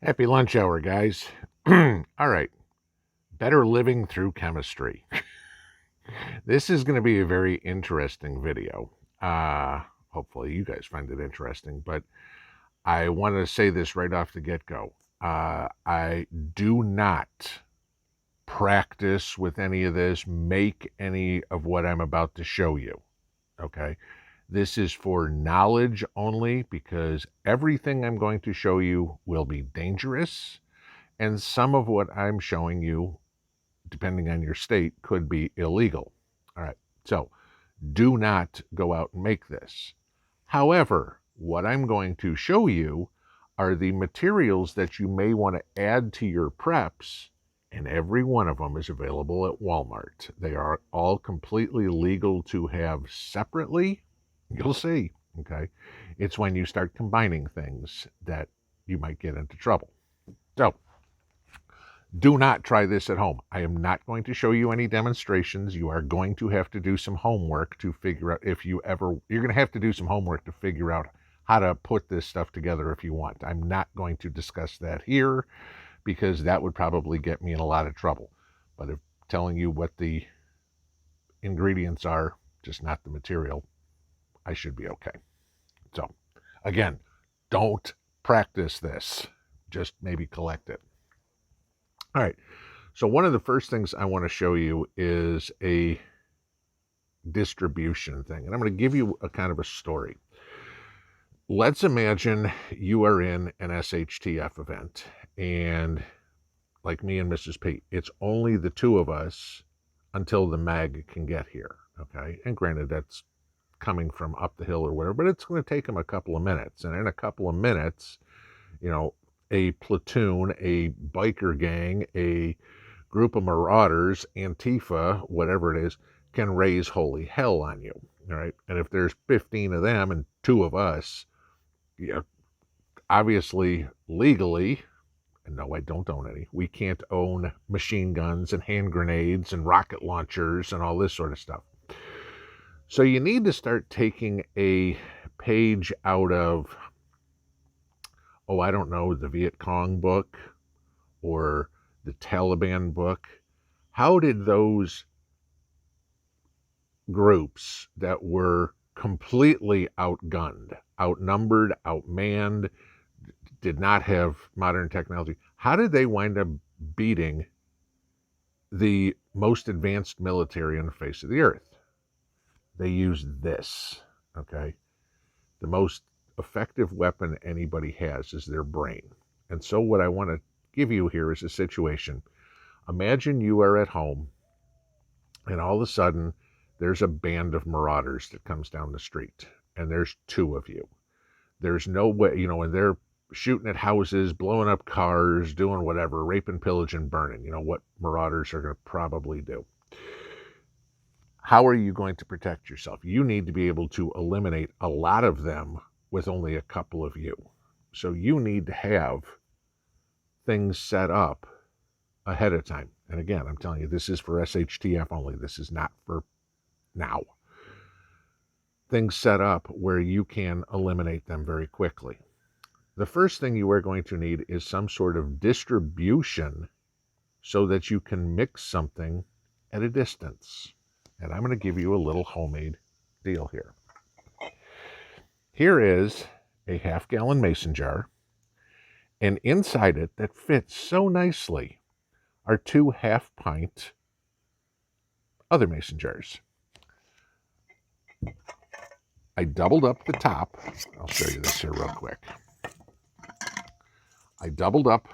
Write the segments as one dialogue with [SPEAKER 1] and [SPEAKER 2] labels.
[SPEAKER 1] Happy lunch hour, guys. All right. Better living through chemistry. This is going to be a very interesting video. Hopefully you guys find it interesting, but I want to say this right off the get-go. I do not practice with any of this, make any of what I'm about to show you. Okay? This is for knowledge only because everything I'm going to show you will be dangerous. And some of what I'm showing you, depending on your state, could be illegal. All right, so do not go out and make this. However, what I'm going to show you are the materials that you may want to add to your preps, and every one of them is available at Walmart. They are all completely legal to have separately. You'll see, okay? It's when you start combining things that you might get into trouble. So, do not try this at home. I am not going to show you any demonstrations. You are going to have to do some homework to figure out you're going to have to do some homework to figure out how to put this stuff together if you want. I'm not going to discuss that here because that would probably get me in a lot of trouble. But if telling you what the ingredients are, just not the material, I should be okay. So, again, don't practice this. Just maybe collect it. All right, so one of the first things I want to show you is a distribution thing, and I'm going to give you a kind of a story. Let's imagine you are in an SHTF event, and like me and Mrs. P, it's only the two of us until the mag can get here, okay? And granted, that's coming from up the hill or whatever, but it's going to take them a couple of minutes, and in a couple of minutes, a platoon, a biker gang, a group of marauders, Antifa, whatever it is, can raise holy hell on you. All right. And if there's 15 of them and 2 of us, obviously legally, and no, I don't own any, we can't own machine guns and hand grenades and rocket launchers and all this sort of stuff. So you need to start taking a page out of, I don't know, the Viet Cong book or the Taliban book. How did those groups that were completely outgunned, outnumbered, outmanned, did not have modern technology, how did they wind up beating the most advanced military on the face of the earth? They used this, okay? The most effective weapon anybody has is their brain. And so what I want to give you here is a situation. Imagine you are at home and all of a sudden there's a band of marauders that comes down the street and there's 2 of you. There's no way, and they're shooting at houses, blowing up cars, doing whatever, raping, pillaging, burning, what marauders are going to probably do. How are you going to protect yourself? You need to be able to eliminate a lot of them with only a couple of you. So you need to have things set up ahead of time. And again, I'm telling you, this is for SHTF only. This is not for now. Things set up where you can eliminate them very quickly. The first thing you are going to need is some sort of distribution so that you can mix something at a distance. And I'm going to give you a little homemade deal here. Here is a half-gallon mason jar, and inside it, that fits so nicely, are 2 half-pint other mason jars. I doubled up the top. I'll show you this here real quick. I doubled up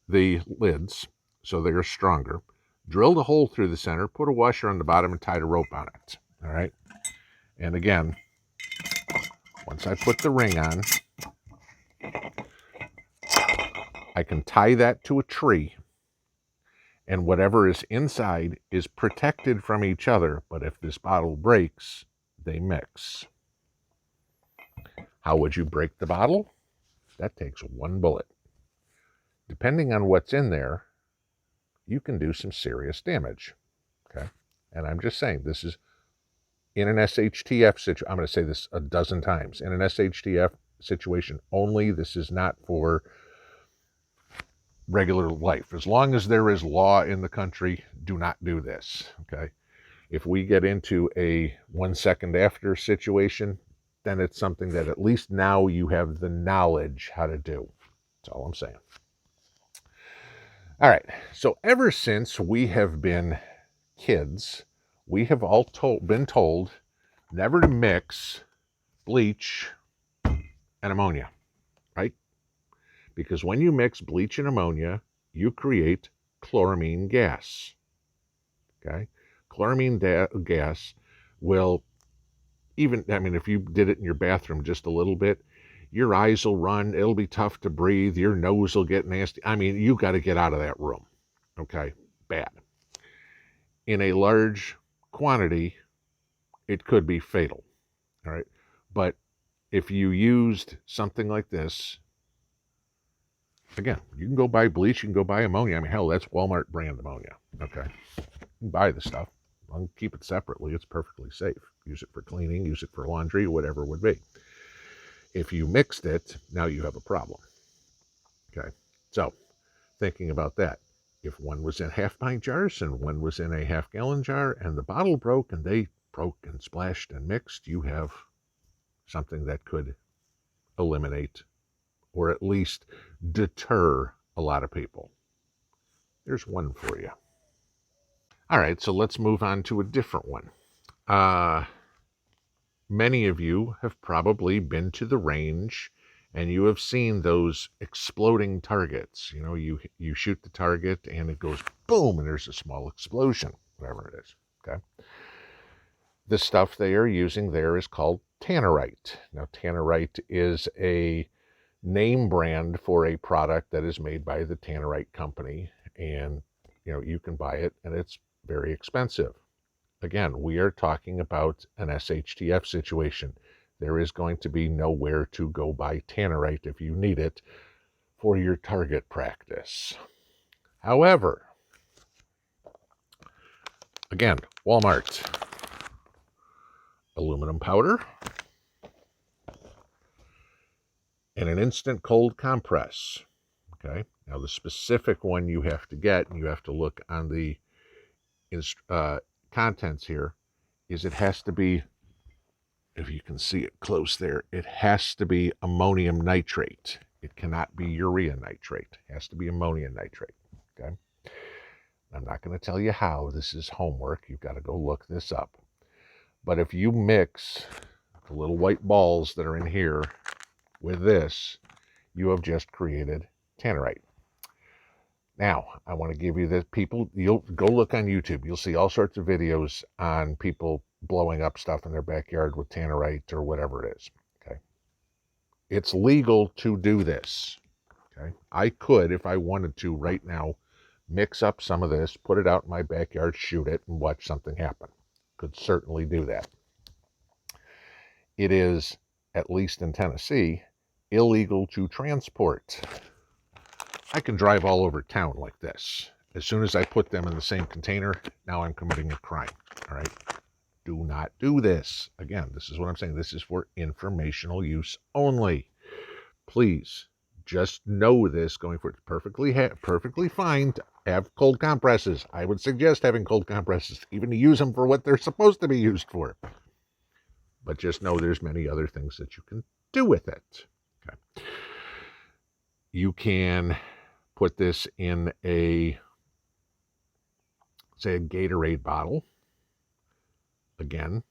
[SPEAKER 1] the lids so they are stronger, drilled a hole through the center, put a washer on the bottom, and tied a rope on it. All right? And again, once I put the ring on, I can tie that to a tree, and whatever is inside is protected from each other, but if this bottle breaks, they mix. How would you break the bottle? That takes 1 bullet. Depending on what's in there, you can do some serious damage, okay? And I'm just saying, this is in an SHTF situation. I'm going to say this a dozen times. In an SHTF situation only. This is not for regular life. As long as there is law in the country, do not do this, okay? If we get into a 1 second after situation, then it's something that at least now you have the knowledge how to do. That's all I'm saying. All right, so ever since we have been kids, we have all been told never to mix bleach and ammonia, right? Because when you mix bleach and ammonia, you create chloramine gas, okay? Chloramine gas will even, I mean, if you did it in your bathroom just a little bit, your eyes will run, it'll be tough to breathe, your nose will get nasty. I mean, you got to get out of that room, okay? Bad. In a large quantity, it could be fatal, all right? But if you used something like this, again, you can go buy bleach, you can go buy ammonia. I mean, hell, that's Walmart brand ammonia, okay? You can buy the stuff. I'll keep it separately. It's perfectly safe. Use it for cleaning, use it for laundry, whatever it would be. If you mixed it, now you have a problem, okay? So, thinking about that, if one was in half-pint jars and one was in a half-gallon jar and the bottle broke and they broke and splashed and mixed, you have something that could eliminate or at least deter a lot of people. There's one for you. All right, so let's move on to a different one. Many of you have probably been to the range and you have seen those exploding targets. You know, you shoot the target and it goes boom and there's a small explosion, whatever it is, okay? The stuff they are using there is called Tannerite. Now, Tannerite is a name brand for a product that is made by the Tannerite company, and you know, you can buy it and it's very expensive. Again, we are talking about an SHTF situation. There is going to be nowhere to go buy Tannerite if you need it for your target practice. However, again, Walmart, aluminum powder, and an instant cold compress, okay? Now, the specific one you have to get, and you have to look on the contents here, is it has to be, if you can see it close there, it has to be ammonium nitrate. It cannot be urea nitrate. It has to be ammonium nitrate, okay? I'm not going to tell you how. This is homework. You've got to go look this up. But if you mix the little white balls that are in here with this, you have just created Tannerite. Now, I want to give you the people, you'll go look on YouTube. You'll see all sorts of videos on people blowing up stuff in their backyard with Tannerite or whatever it is, okay? It's legal to do this, okay? I could, if I wanted to right now, mix up some of this, put it out in my backyard, shoot it, and watch something happen. Could certainly do that. It is, at least in Tennessee, illegal to transport. I can drive all over town like this. As soon as I put them in the same container, now I'm committing a crime, all right? Do not do this. Again, this is what I'm saying. This is for informational use only. Please, just know this going forward. It's perfectly fine to have cold compresses. I would suggest having cold compresses, even to use them for what they're supposed to be used for. But just know there's many other things that you can do with it. Okay. You can put this in a, say, a Gatorade bottle. Again,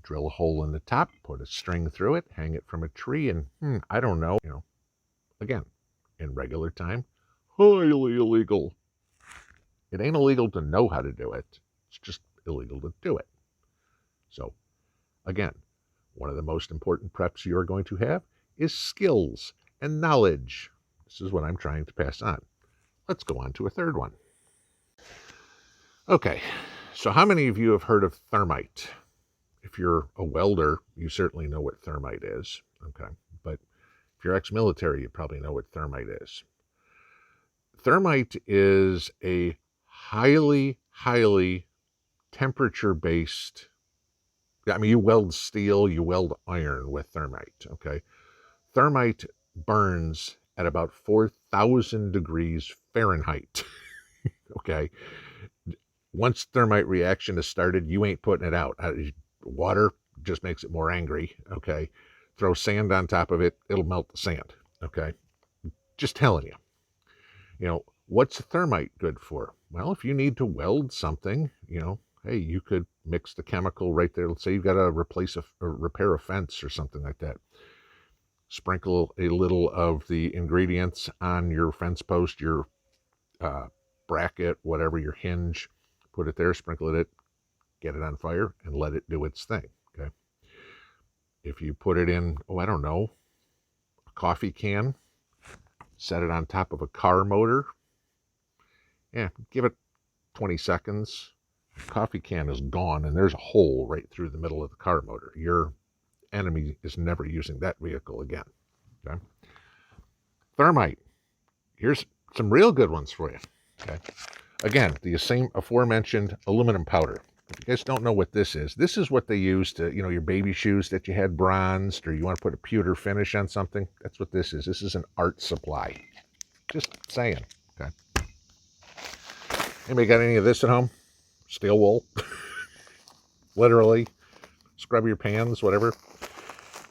[SPEAKER 1] drill a hole in the top, put a string through it, hang it from a tree, and I don't know, you know, again, in regular time, highly illegal. It ain't illegal to know how to do it. It's just illegal to do it. So, again, one of the most important preps you're going to have is skills and knowledge. This is what I'm trying to pass on. Let's go on to a third one. Okay, so how many of you have heard of Thermite? If you're a welder, you certainly know what Thermite is, okay? But if you're ex-military, you probably know what Thermite is. Thermite is a highly temperature-based, I mean, you weld steel, you weld iron with Thermite, okay? Thermite burns at about 4,000 degrees Fahrenheit. Okay. Once thermite reaction is started, you ain't putting it out. Water just makes it more angry. Okay. Throw sand on top of it, it'll melt the sand. Okay. Just telling you. You know, what's thermite good for? Well, if you need to weld something, you know, hey, you could mix the chemical right there. Let's say you've got to repair a fence or something like that. Sprinkle a little of the ingredients on your fence post, your bracket, whatever, your hinge. Put it there, sprinkle it, get it on fire, and let it do its thing. Okay. If you put it in, oh, I don't know, a coffee can, set it on top of a car motor. Yeah, give it 20 seconds. The coffee can is gone, and there's a hole right through the middle of the car motor. Your enemy is never using that vehicle again. Okay. Thermite. Here's some real good ones for you. Okay. Again, the same aforementioned aluminum powder. If you guys don't know what this is what they use to, you know, your baby shoes that you had bronzed, or you want to put a pewter finish on something. That's what this is. This is an art supply. Just saying. Okay. Anybody got any of this at home? Steel wool? Literally. Scrub your pans, whatever.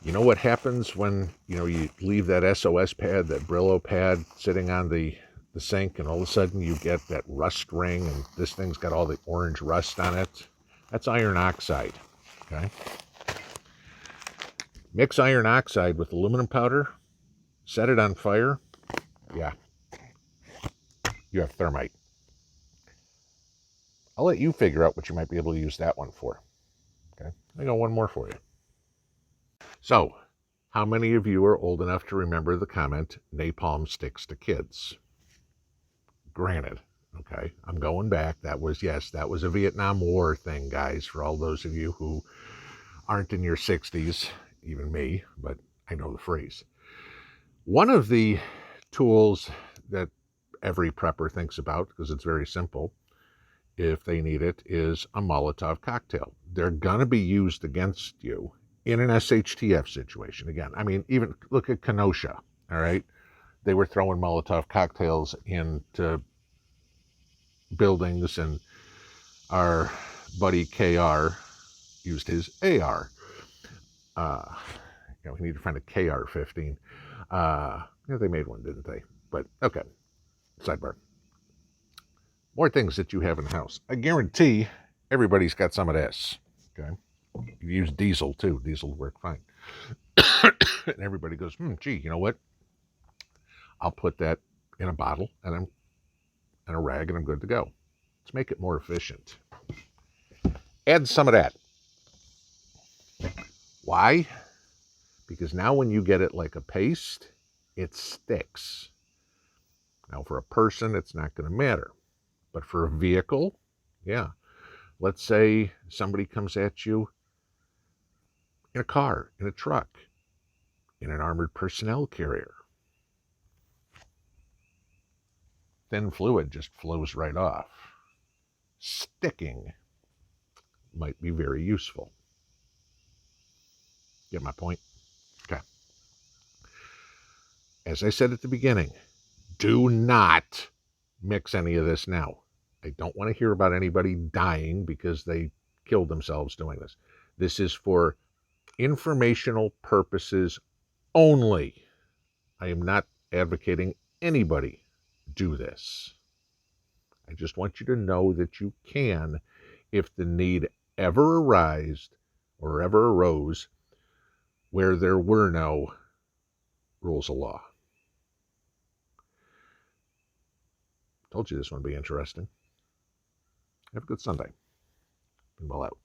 [SPEAKER 1] You know what happens when, you know, you leave that SOS pad, that Brillo pad sitting on the sink, and all of a sudden you get that rust ring, and this thing's got all the orange rust on it? That's iron oxide. Okay. Mix iron oxide with aluminum powder, set it on fire. Yeah. You have thermite. I'll let you figure out what you might be able to use that one for. Okay. I got one more for you. So, how many of you are old enough to remember the comment, napalm sticks to kids? Granted, okay, I'm going back. That was a Vietnam War thing, guys, for all those of you who aren't in your 60s, even me, but I know the phrase. One of the tools that every prepper thinks about, because it's very simple, if they need it, is a Molotov cocktail. They're going to be used against you in an SHTF situation. Again, I mean, even look at Kenosha, all right? They were throwing Molotov cocktails into buildings, and our buddy KR used his AR. We need to find a KR-15. They made one, didn't they? But, okay, sidebar. More things that you have in the house. I guarantee everybody's got some of this, okay? You use diesel, too. Diesel will work fine. And everybody goes, gee, you know what? I'll put that in a bottle and a rag, and I'm good to go. Let's make it more efficient. Add some of that. Why? Because now when you get it like a paste, it sticks. Now for a person, it's not going to matter. But for a vehicle, yeah. Let's say somebody comes at you in a car, in a truck, in an armored personnel carrier. Thin fluid just flows right off. Sticking might be very useful. Get my point? Okay. As I said at the beginning, do not mix any of this now. I don't want to hear about anybody dying because they killed themselves doing this. This is for informational purposes only. I am not advocating anybody do this. I just want you to know that you can, if the need ever arose where there were no rules of law. Told you this one would be interesting. Have a good Sunday. Pinball out.